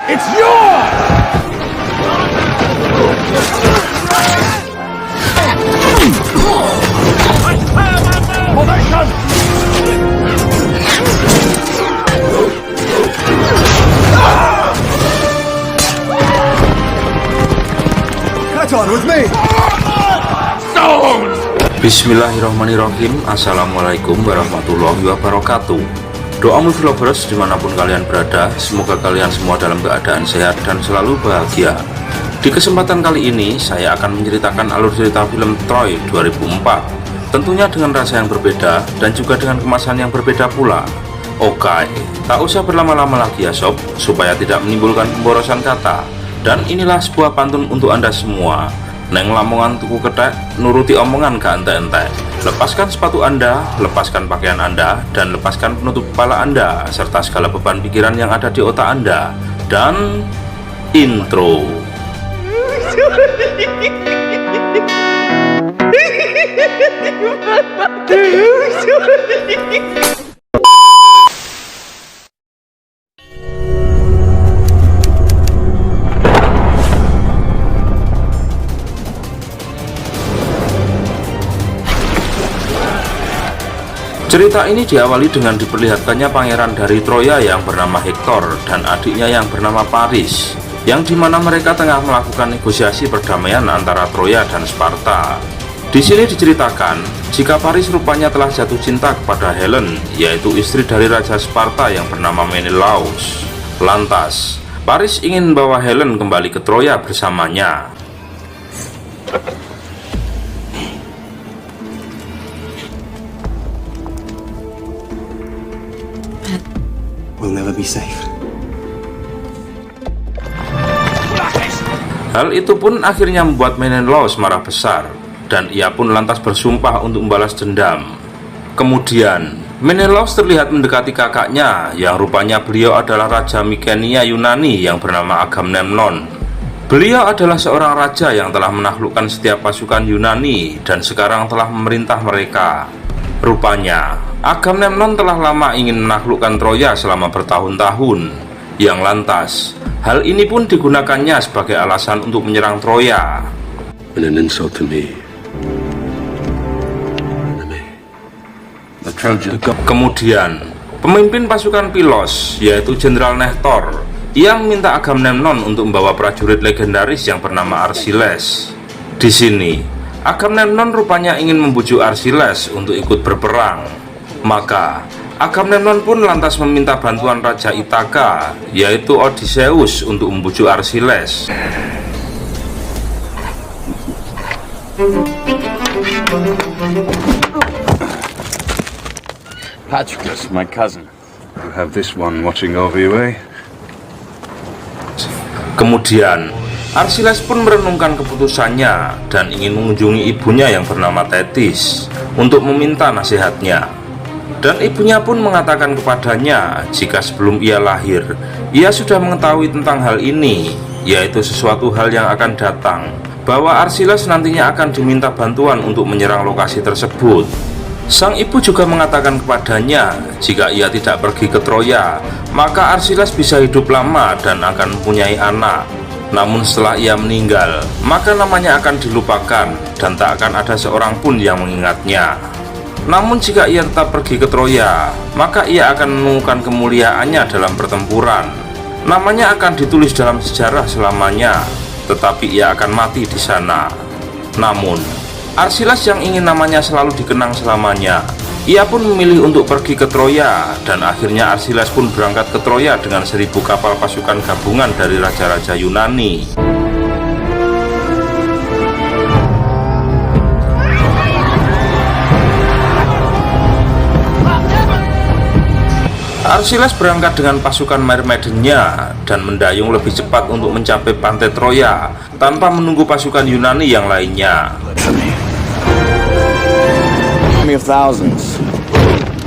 It's yours! Formation! Catch on with me! Stone! Bismillahirrahmanirrahim. Assalamualaikum warahmatullahi wabarakatuh. Doa Movielovers dimanapun kalian berada, semoga kalian semua dalam keadaan sehat dan selalu bahagia. Di kesempatan kali ini saya akan menceritakan alur cerita film Troy 2004, tentunya dengan rasa yang berbeda dan juga dengan kemasan yang berbeda pula. Oke, tak usah berlama-lama lagi ya sob, supaya tidak menimbulkan pemborosan kata. Dan inilah sebuah pantun untuk anda semua. Neng lamongan tuku ketek, nuruti omongan ke ente-ente. Lepaskan sepatu anda, lepaskan pakaian anda, dan lepaskan penutup kepala anda, serta segala beban pikiran yang ada di otak anda. Dan intro. Cerita ini diawali dengan diperlihatkannya pangeran dari Troya yang bernama Hector dan adiknya yang bernama Paris, yang dimana mereka tengah melakukan negosiasi perdamaian antara Troya dan Sparta. Di sini diceritakan jika Paris rupanya telah jatuh cinta kepada Helen, yaitu istri dari Raja Sparta yang bernama Menelaus. Lantas, Paris ingin membawa Helen kembali ke Troya bersamanya. We'll never be safe. Hal itu pun akhirnya membuat Menelaus marah besar, dan ia pun lantas bersumpah untuk membalas dendam. Kemudian, Menelaus terlihat mendekati kakaknya, yang rupanya beliau adalah Raja Mykenea Yunani yang bernama Agamemnon. Beliau adalah seorang raja yang telah menaklukkan setiap pasukan Yunani dan sekarang telah memerintah mereka. Rupanya, Agamemnon telah lama ingin menaklukkan Troya selama bertahun-tahun. Yang lantas, hal ini pun digunakannya sebagai alasan untuk menyerang Troya. And an insult to me. The Trojan. Kemudian, pemimpin pasukan Pylos, yaitu Jenderal Nektor, yang minta Agamemnon untuk membawa prajurit legendaris yang bernama Arsiles. Di sini, Agamemnon rupanya ingin membujuk Arsiles untuk ikut berperang. Maka, Agamemnon pun lantas meminta bantuan Raja Ithaka, yaitu Odysseus, untuk membujuk Arsiles. Patroclus, my cousin. You have this one watching over you, eh? Kemudian, Arsiles pun merenungkan keputusannya dan ingin mengunjungi ibunya yang bernama Thetis untuk meminta nasihatnya. Dan ibunya pun mengatakan kepadanya jika sebelum ia lahir, ia sudah mengetahui tentang hal ini, yaitu sesuatu hal yang akan datang, bahwa Arsiles nantinya akan diminta bantuan untuk menyerang lokasi tersebut. Sang ibu juga mengatakan kepadanya jika ia tidak pergi ke Troya, maka Arsiles bisa hidup lama dan akan mempunyai anak. Namun setelah ia meninggal, maka namanya akan dilupakan dan tak akan ada seorang pun yang mengingatnya. Namun jika ia tetap pergi ke Troya, maka ia akan menemukan kemuliaannya dalam pertempuran. Namanya akan ditulis dalam sejarah selamanya, tetapi ia akan mati di sana. Namun, Arsiles yang ingin namanya selalu dikenang selamanya, ia pun memilih untuk pergi ke Troya, dan akhirnya Arsiles pun berangkat ke Troya dengan 1000 kapal pasukan gabungan dari raja-raja Yunani. Arsiles berangkat dengan pasukan Myrmidonnya dan mendayung lebih cepat untuk mencapai pantai Troya tanpa menunggu pasukan Yunani yang lainnya. Of thousands.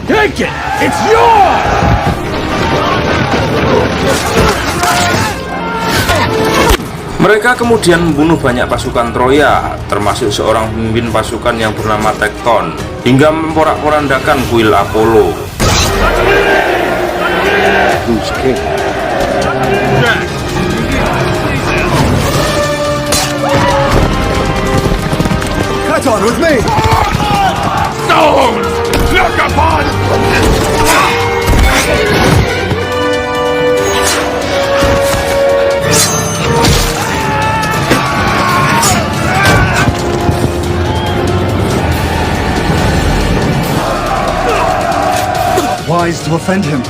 Take it! It's yours! Mereka kemudian membunuh banyak pasukan Troya, termasuk seorang pemimpin pasukan yang bernama Tekton, hingga memporak-porandakan kuil Apollo. Who's king? on, with me! Stones! Look upon! Wise to offend him.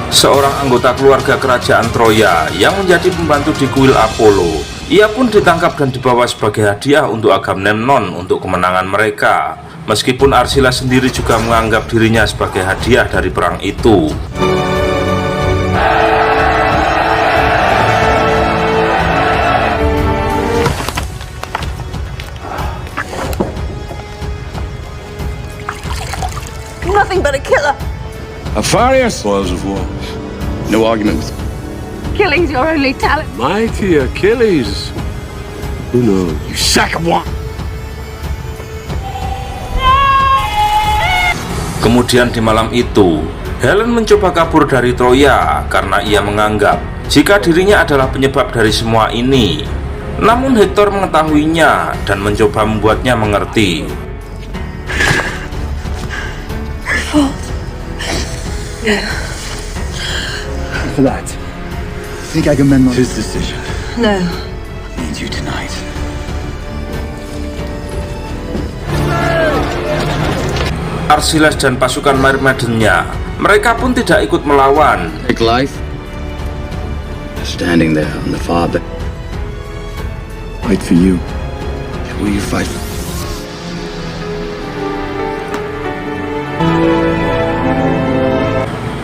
Seorang anggota keluarga kerajaan Troya yang menjadi pembantu di kuil Apollo, ia pun ditangkap dan dibawa sebagai hadiah untuk Agamemnon untuk kemenangan mereka. Meskipun Archilas sendiri juga menganggap dirinya sebagai hadiah dari perang itu. Nothing but a killer. Afarius! Spoils of war. No argument with Killing's your only talent. Mighty Achilles. Who knows? you, sack of one! Kemudian di malam itu, Helen mencoba kabur dari Troya karena ia menganggap jika dirinya adalah penyebab dari semua ini. Namun Hector mengetahuinya dan mencoba membuatnya mengerti. For that, think Agamemnon. His decision No. needs you tonight. Archilas dan pasukan Myrmidon-nya, mereka pun tidak ikut melawan. Take life. Standing there on the far bank. Fight for you. Will you fight?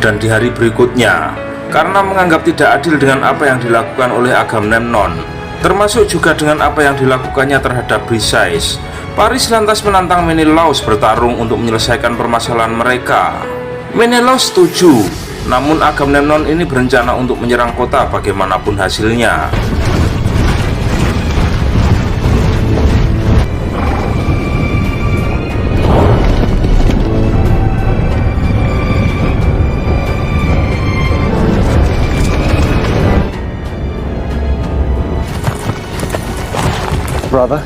Dan di hari berikutnya, karena menganggap tidak adil dengan apa yang dilakukan oleh Agamemnon, termasuk juga dengan apa yang dilakukannya terhadap Briseis, Paris lantas menantang Menelaus bertarung untuk menyelesaikan permasalahan mereka. Menelaus setuju, namun Agamemnon ini berencana untuk menyerang kota bagaimanapun hasilnya. Brother.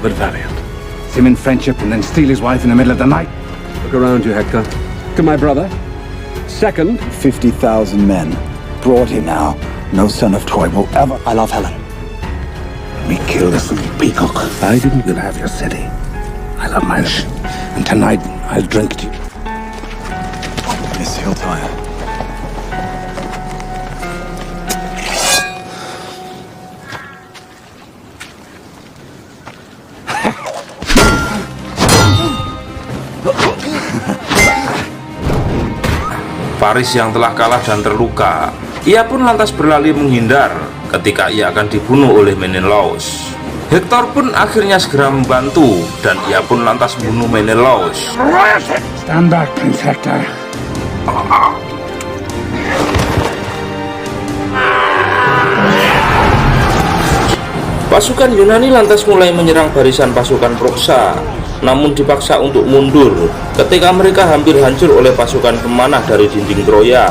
But valiant. See him in friendship and then steal his wife in the middle of the night. Look around you, Hector. To my brother. Second, 50,000 men brought him now. No son of Troy will ever. I love Helen. We kill this little peacock. I didn't will have your city. I love my ship. And tonight I'll drink to you. Miss Hilltire. Paris yang telah kalah dan terluka, ia pun lantas berlari menghindar ketika ia akan dibunuh oleh Menelaus. Hector pun akhirnya segera membantu dan ia pun lantas membunuh Menelaus. Stand back, Prince Hector. Pasukan Yunani lantas mulai menyerang barisan pasukan Proksa, namun dipaksa untuk mundur ketika mereka hampir hancur oleh pasukan pemanah dari dinding Troya.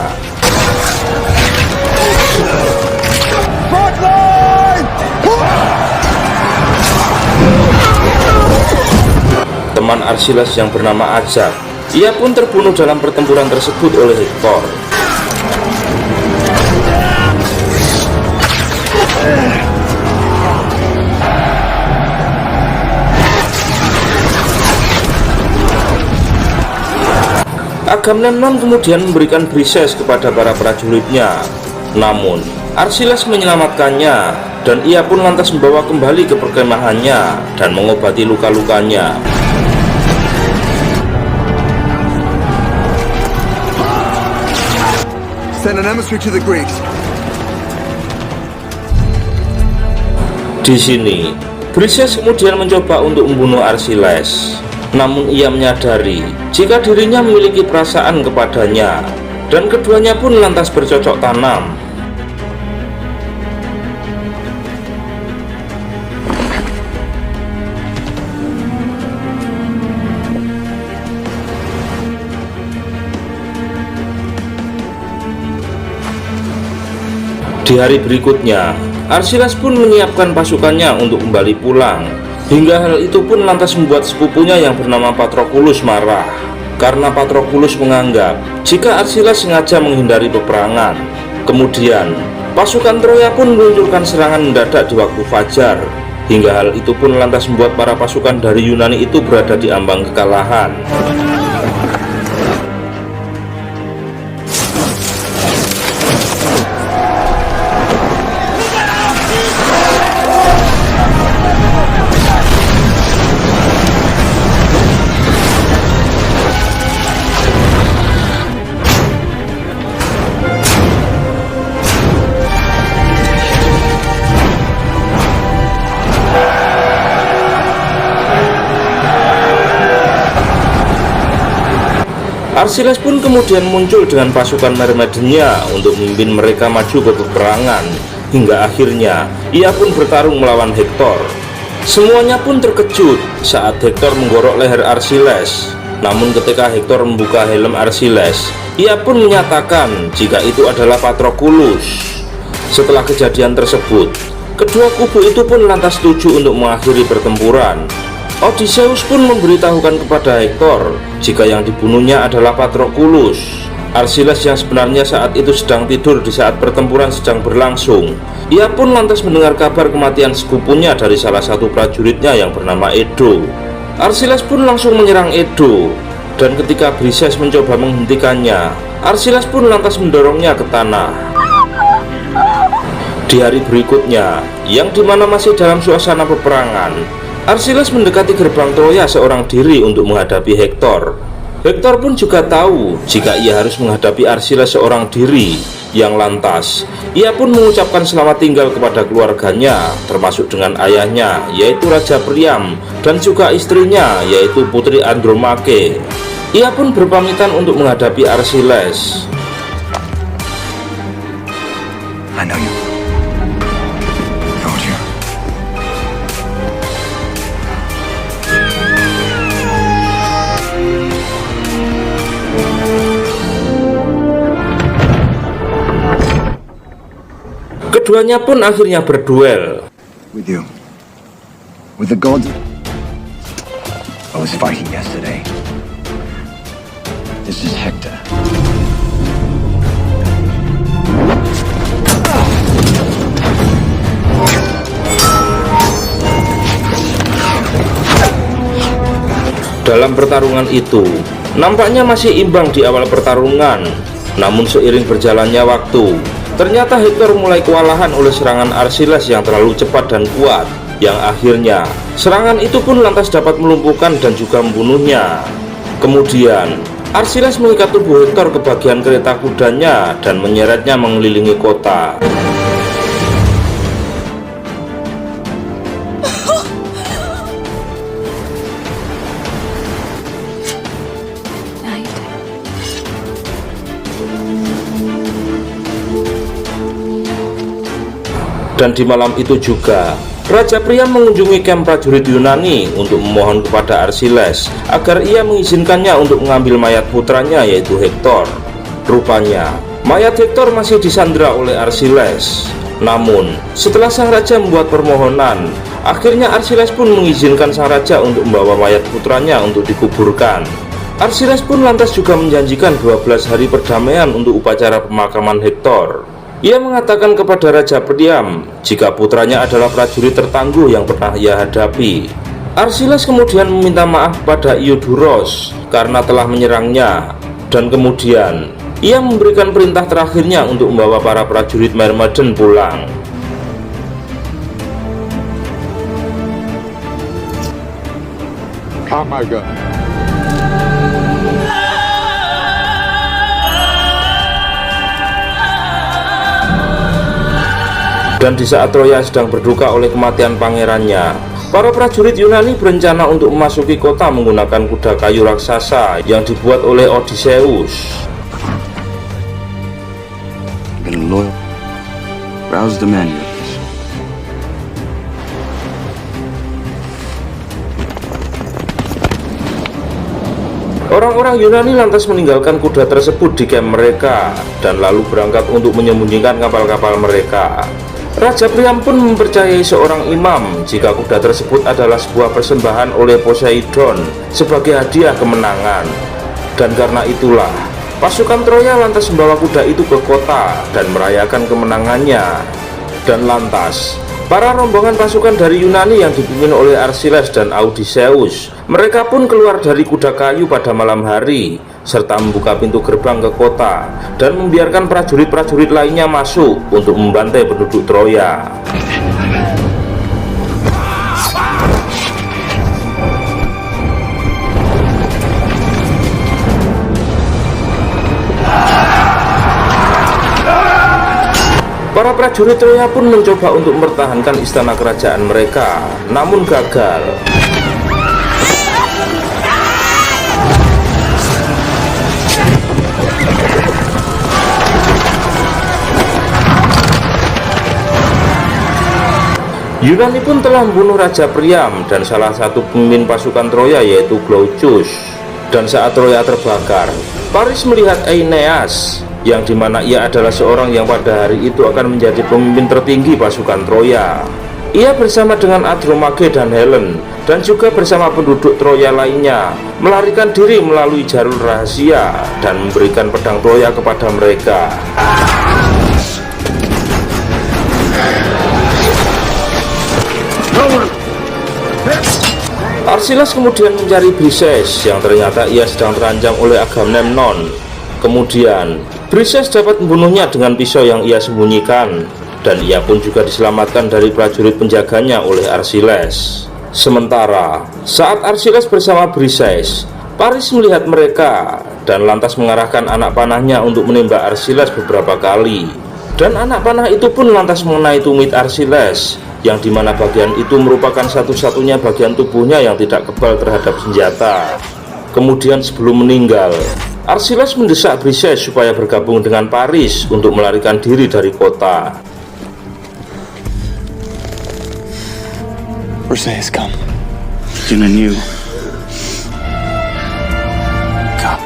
Teman Archilas yang bernama Ajax, ia pun terbunuh dalam pertempuran tersebut oleh Hector. Agamemnon kemudian memberikan Briseis kepada para prajuritnya. Namun, Archilas menyelamatkannya dan ia pun lantas membawa kembali ke perkemahannya dan mengobati luka-lukanya. Send an emissary to the Greeks. Di sini, Briseis kemudian mencoba untuk membunuh Archilas. Namun ia menyadari jika dirinya memiliki perasaan kepadanya, dan keduanya pun lantas bercocok tanam. Di hari berikutnya, Archilas pun menyiapkan pasukannya untuk kembali pulang. Hingga hal itu pun lantas membuat sepupunya yang bernama Patroclus marah, karena Patroclus menganggap jika Archilas sengaja menghindari peperangan. Kemudian pasukan Troya pun meluncurkan serangan mendadak di waktu fajar. Hingga hal itu pun lantas membuat para pasukan dari Yunani itu berada di ambang kekalahan. Archilas pun kemudian muncul dengan pasukan Myrmidonnya untuk memimpin mereka maju ke peperangan. Hingga akhirnya ia pun bertarung melawan Hektor. Semuanya pun terkejut saat Hektor menggorok leher Archilas. Namun ketika Hektor membuka helm Archilas, ia pun menyatakan jika itu adalah Patroclus. Setelah kejadian tersebut, kedua kubu itu pun lantas setuju untuk mengakhiri pertempuran. Odysseus pun memberitahukan kepada Hektor jika yang dibunuhnya adalah Patroclus. Archilas yang sebenarnya saat itu sedang tidur di saat pertempuran sedang berlangsung. Ia pun lantas mendengar kabar kematian sepupunya dari salah satu prajuritnya yang bernama Edo. Archilas pun langsung menyerang Edo, dan ketika Briseis mencoba menghentikannya, Archilas pun lantas mendorongnya ke tanah. Di hari berikutnya, yang dimana masih dalam suasana peperangan, Archilas mendekati gerbang Troya seorang diri untuk menghadapi Hektor. Hektor pun juga tahu jika ia harus menghadapi Archilas seorang diri, yang lantas ia pun mengucapkan selamat tinggal kepada keluarganya, termasuk dengan ayahnya yaitu Raja Priam, dan juga istrinya yaitu Putri Andromache. Ia pun berpamitan untuk menghadapi Archilas. I know you. Told you. Keduanya pun akhirnya berduel. With you. With the gods. I was fighting yesterday. This is Hector. Dalam pertarungan itu, nampaknya masih imbang di awal pertarungan. Namun seiring berjalannya waktu, ternyata Hektor mulai kewalahan oleh serangan Archilas yang terlalu cepat dan kuat, yang akhirnya serangan itu pun lantas dapat melumpuhkan dan juga membunuhnya. Kemudian Archilas mengikat tubuh Hektor ke bagian kereta kudanya dan menyeretnya mengelilingi kota. Dan di malam itu juga, Raja Priam mengunjungi kamp prajurit Yunani untuk memohon kepada Archilas agar ia mengizinkannya untuk mengambil mayat putranya yaitu Hektor. Rupanya, mayat Hektor masih disandra oleh Archilas. Namun, setelah sang raja membuat permohonan, akhirnya Archilas pun mengizinkan sang raja untuk membawa mayat putranya untuk dikuburkan. Archilas pun lantas juga menjanjikan 12 hari perdamaian untuk upacara pemakaman Hektor. Ia mengatakan kepada Raja Priam jika putranya adalah prajurit tertangguh yang pernah ia hadapi. Archilas kemudian meminta maaf pada Iuduros karena telah menyerangnya, dan kemudian ia memberikan perintah terakhirnya untuk membawa para prajurit Myrmidon pulang. Oh my God. Dan di saat Troya sedang berduka oleh kematian pangerannya, para prajurit Yunani berencana untuk memasuki kota menggunakan kuda kayu raksasa yang dibuat oleh Odysseus. Been loyal. Rouse the men. Orang-orang Yunani lantas meninggalkan kuda tersebut di kamp mereka dan lalu berangkat untuk menyembunyikan kapal-kapal mereka. Raja Priam pun mempercayai seorang imam jika kuda tersebut adalah sebuah persembahan oleh Poseidon sebagai hadiah kemenangan. Dan karena itulah pasukan Troya lantas membawa kuda itu ke kota dan merayakan kemenangannya. Dan lantas para rombongan pasukan dari Yunani yang dipimpin oleh Archiles dan Odysseus, mereka pun keluar dari kuda kayu pada malam hari serta membuka pintu gerbang ke kota dan membiarkan prajurit-prajurit lainnya masuk untuk membantai penduduk Troya. Para prajurit Troya pun mencoba untuk mempertahankan istana kerajaan mereka, namun gagal. Yunani pun telah membunuh Raja Priam dan salah satu pemimpin pasukan Troya, yaitu Glaucus. Dan saat Troya terbakar, Paris melihat Aeneas, yang dimana ia adalah seorang yang pada hari itu akan menjadi pemimpin tertinggi pasukan Troya. Ia bersama dengan Andromache dan Helen, dan juga bersama penduduk Troya lainnya, melarikan diri melalui jalur rahasia dan memberikan pedang Troya kepada mereka. Archiles kemudian mencari Briseis yang ternyata ia sedang terancam oleh Agamemnon. Kemudian Briseis dapat membunuhnya dengan pisau yang ia sembunyikan, dan ia pun juga diselamatkan dari prajurit penjaganya oleh Archiles. Sementara saat Archiles bersama Briseis, Paris melihat mereka dan lantas mengarahkan anak panahnya untuk menembak Archiles beberapa kali. Dan anak panah itu pun lantas mengenai tumit Archiles, yang dimana bagian itu merupakan satu-satunya bagian tubuhnya yang tidak kebal terhadap senjata. Kemudian sebelum meninggal, Archiles mendesak Briseis supaya bergabung dengan Paris untuk melarikan diri dari kota. Briseis, come. Jin and you. Come.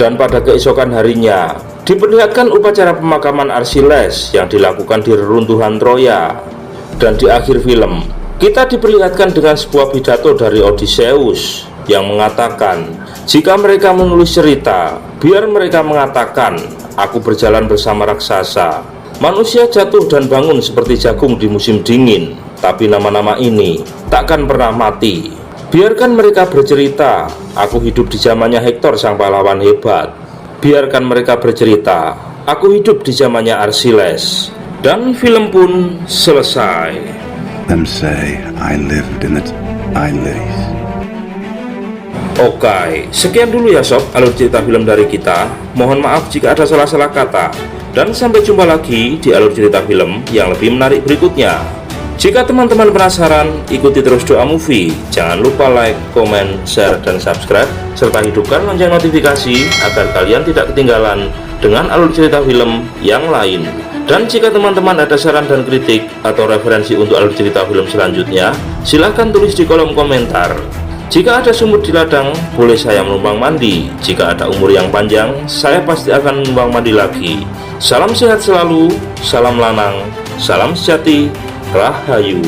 Dan pada keesokan harinya diperlihatkan upacara pemakaman Archiles yang dilakukan di reruntuhan Troya. Dan di akhir film kita diperlihatkan dengan sebuah pidato dari Odysseus yang mengatakan, jika mereka menulis cerita, biar mereka mengatakan, aku berjalan bersama raksasa. Manusia jatuh dan bangun seperti jagung di musim dingin, tapi nama-nama ini takkan pernah mati. Biarkan mereka bercerita, aku hidup di zamannya Hektor sang pahlawan hebat. Biarkan mereka bercerita, aku hidup di zamannya Archiles. Dan film pun selesai. Them say I lived in the eyelids. Oke, sekian dulu ya sob alur cerita film dari kita. Mohon maaf jika ada salah-salah kata. Dan sampai jumpa lagi di alur cerita film yang lebih menarik berikutnya. Jika teman-teman penasaran, ikuti terus Doa Movie. Jangan lupa like, komen, share, dan subscribe, serta hidupkan lonceng notifikasi agar kalian tidak ketinggalan dengan alur cerita film yang lain. Dan jika teman-teman ada saran dan kritik atau referensi untuk alur cerita film selanjutnya, silahkan tulis di kolom komentar. Jika ada sumur di ladang, boleh saya menumpang mandi. Jika ada umur yang panjang, saya pasti akan menumpang mandi lagi. Salam sehat selalu, salam lanang, salam sejati, Rahayu.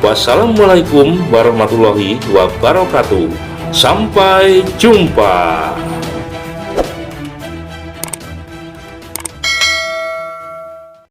Wassalamualaikum warahmatullahi wabarakatuh. Sampai jumpa.